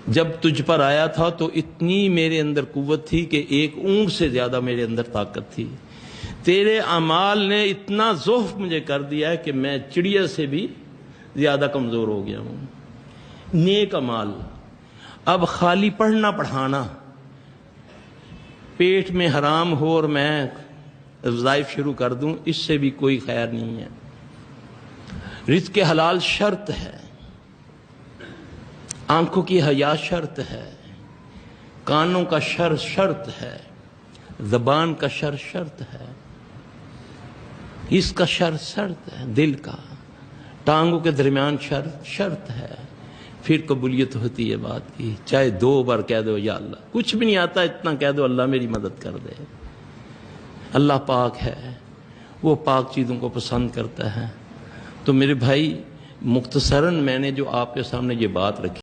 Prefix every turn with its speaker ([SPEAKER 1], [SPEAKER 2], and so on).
[SPEAKER 1] جب تجھ پر آیا تھا تو اتنی میرے اندر قوت تھی کہ ایک اونٹ سے زیادہ میرے اندر طاقت تھی. تیرے اعمال نے اتنا ضعف مجھے کر دیا ہے کہ میں چڑیا سے بھی زیادہ کمزور ہو گیا ہوں. نیک اعمال. اب خالی پڑھنا پڑھانا، پیٹ میں حرام ہو اور میں وظائف شروع کر دوں، اس سے بھی کوئی خیر نہیں ہے. رزق حلال شرط ہے، آنکھوں کی حیا شرط ہے، کانوں کا شرط ہے، زبان کا شرط ہے، اس کا شرط ہے، دل کا، ٹانگوں کے درمیان شرط ہے. پھر قبولیت ہوتی ہے بات کی. چاہے 2 بار کہہ دو یا اللہ، کچھ بھی نہیں آتا اتنا کہہ دو اللہ میری مدد کر دے. اللہ پاک ہے، وہ پاک چیزوں کو پسند کرتا ہے. تو میرے بھائی، مختصراً میں نے جو آپ کے سامنے یہ بات رکھی